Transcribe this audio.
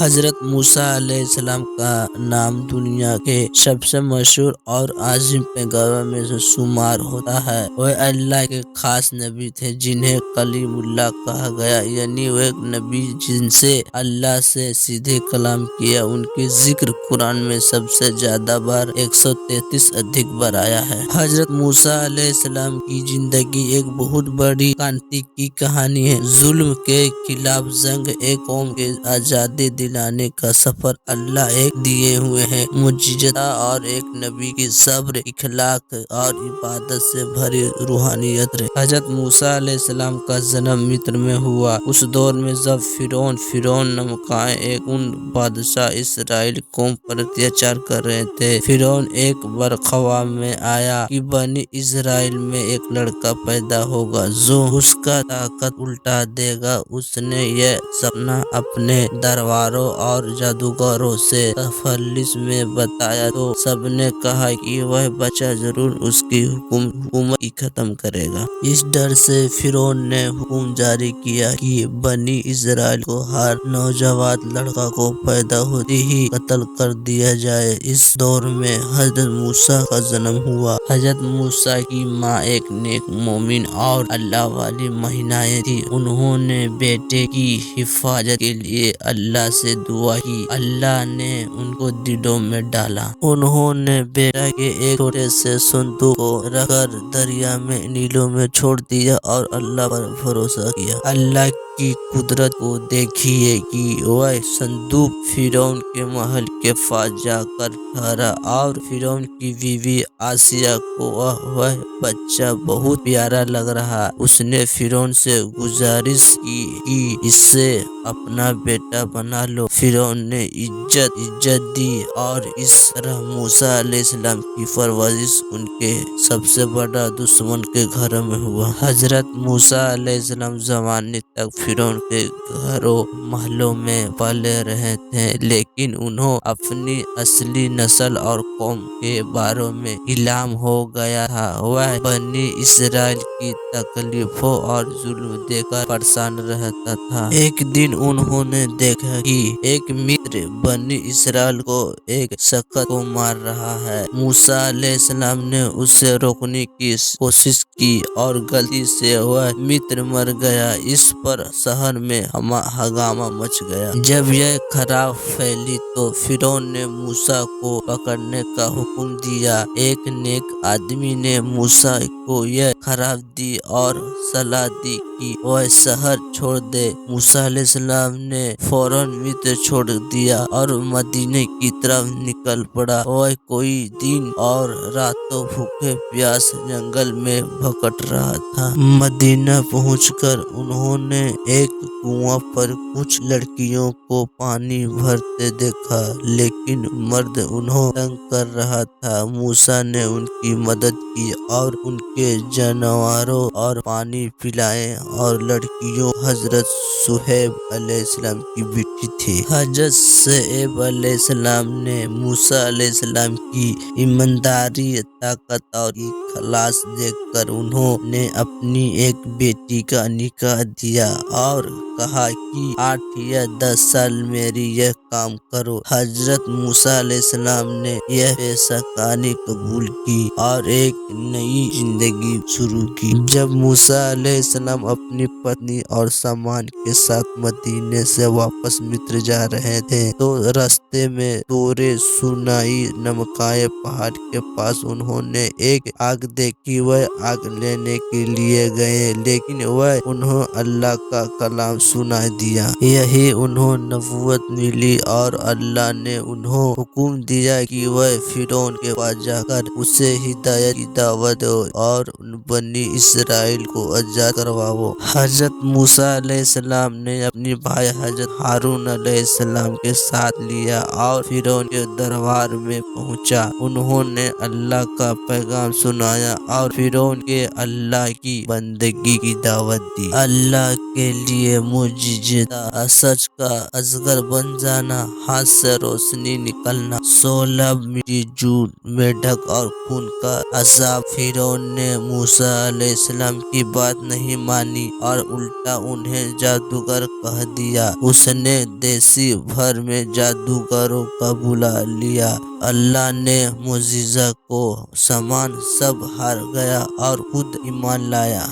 حضرت موسیٰ علیہ السلام کا نام دنیا کے سب سے مشہور اور عظیم پیغمبروں میں سے شمار ہوتا ہے۔ وہ اللہ کے خاص نبی تھے جنہیں کلیم اللہ کہا گیا، یعنی وہ ایک نبی جن سے اللہ سے سیدھے کلام کیا۔ ان کی ذکر قرآن میں سب سے زیادہ بار 133 ادھک بار آیا ہے۔ حضرت موسیٰ علیہ السلام کی زندگی ایک بہت بڑی کرانتی کی کہانی ہے۔ ظلم کے خلاف جنگ، ایک قوم کے آزادی دلانے کا سفر، اللہ ایک دیے ہوئے ہیں معجزات اور ایک نبی کی صبر، اخلاق اور عبادت سے بھری روحانیت رہی۔ حضرت موسیٰ علیہ السلام کا جنم مصر میں ہوا، اس دور میں جب فرعون نمکائے ایک ان بادشاہ اسرائیل قوم پر اتیاچار کر رہے تھے۔ فرعون ایک بار خواب میں آیا کہ بنی اسرائیل میں ایک لڑکا پیدا ہوگا جو اس کا طاقت الٹا دے گا۔ اس نے یہ سپنا اپنے درباروں اور جادوگروں سے تفصیل میں بتایا تو سب نے کہا کہ وہ بچہ ضرور اس کی حکومت ہی ختم کرے گا۔ اس ڈر سے فرعون نے حکم جاری کیا کہ بنی اسرائیل کو ہر نوجوان لڑکا کو پیدا ہوتے ہی قتل کر دیا جائے۔ اس دور میں حضرت موسیٰ کا جنم ہوا۔ حضرت موسیٰ کی ماں ایک نیک مومن اور اللہ والی مہیلا تھی۔ انہوں نے بیٹے کی حفاظت کے لیے اللہ سے دعا کی۔ اللہ نے ان کو دلوں میں ڈالا۔ انہوں نے بیٹا کے ایک چھوٹے سے صندوق کو رکھ کر دریا میں نیلوں میں چھوڑ دیا اور اللہ پر بھروسہ کیا۔ اللہ کی قدرت کو دیکھیے کہ وہ صندوق فرعون کے محل کے پاس جا کر ٹھہرا اور فرعون کی بیوی آسیہ کو وہ بچہ بہت پیارا لگ رہا۔ اس نے فرعون سے گزارش کی کہ اسے اپنا بیٹا بنا لو۔ فرعون نے اجازت دی اور اس طرح موسیٰ علیہ السلام کی پرورش ان کے سب سے بڑا دشمن کے گھر میں ہوا۔ حضرت موسیٰ علیہ السلام زمانے تک فرعون کے گھروں محلوں میں پلے رہے تھے، لیکن انہیں اپنی اصلی نسل اور قوم کے بارے میں علم ہو گیا تھا۔ وہ بنی اسرائیل کی تکلیفوں اور ظلم دیکھ کر پریشان رہتا تھا۔ ایک دن انہوں نے دیکھا کہ ایک مصری بنی اسرائیل کو ایک شخص کو مار رہا ہے۔ موسیٰ علیہ السلام نے اسے روکنے کی کوشش کی اور غلطی سے وہ مصری مر گیا۔ اس پر شہر میں ہنگامہ مچ گیا۔ جب یہ خبر پھیلی تو فرعون نے موسیٰ کو پکڑنے کا حکم دیا۔ ایک نیک آدمی نے موسیٰ کو یہ خبر دی اور صلاح دی کہ وہ شہر چھوڑ دے۔ موسیٰ علیہ السلام نے فوراً مصر چھوڑ دیا اور مدینے کی طرف نکل پڑا۔ وہ کئی دن اور راتوں بھوکے پیاسے جنگل میں بھٹک رہا تھا۔ مدینہ پہنچ کر انہوں نے ایک کنویں پر کچھ لڑکیوں کو پانی بھرتے دیکھا، لیکن مرد انہیں تنگ کر رہا تھا۔ موسیٰ نے ان کی مدد کی اور ان کے جانوروں اور پانی پلایا، اور لڑکیوں حضرت شعیب علیہ السلام کی بیٹی تھی۔ حضرت شعیب علیہ السلام نے موسیٰ علیہ السلام کی ایمانداری، طاقت اور اخلاص دیکھ کر انہوں نے اپنی ایک بیٹی کا نکاح دیا اور کہا کہ 8 یا 10 سال میری یہ کام کرو۔ حضرت موسیٰ علیہ السلام نے یہ پیشہ کاری قبول کی اور ایک نئی زندگی شروع کی۔ جب موسیٰ علیہ السلام اپنی پتنی اور سامان کے ساتھ مدینے سے واپس مصر جا رہے تھے تو راستے میں طور سینائی نمکائے پہاڑ کے پاس انہوں نے ایک آگ دیکھی۔ وہ آگ لینے کے لیے گئے، لیکن وہ انہیں اللہ کا کلام سنا دیا۔ یہی انہیں نبوت ملی اور اللہ نے انہیں حکم دیا کہ وہ فرعون کے پاس جا کر اسے ہدایت کی دعوت دو اور بنی اسرائیل کو آزاد کرواؤ۔ حضرت موسیٰ علیہ السلام نے اپنی بھائی حضرت ہارون علیہ السلام کے ساتھ لیا اور فرعون کے دربار میں پہنچا۔ انہوں نے اللہ کا پیغام سنایا اور فرعون کے اللہ کی بندگی کی دعوت دی۔ اللہ کے لیے معجزات، سچ کا اجگر بن جانا، ہاتھ سے روشنی نکلنا، 16 مٹی جھوٹ میںڈھک اور خون کا عذاب۔ فرعون نے موسیٰ علیہ السلام کی بات نہیں مانی مانی اور الٹا انہیں جادوگر کہہ دیا۔ اس نے دیسی بھر میں جادوگروں کا بلا لیا۔ اللہ نے معجزہ کو سامان سب ہار گیا اور خود ایمان لایا۔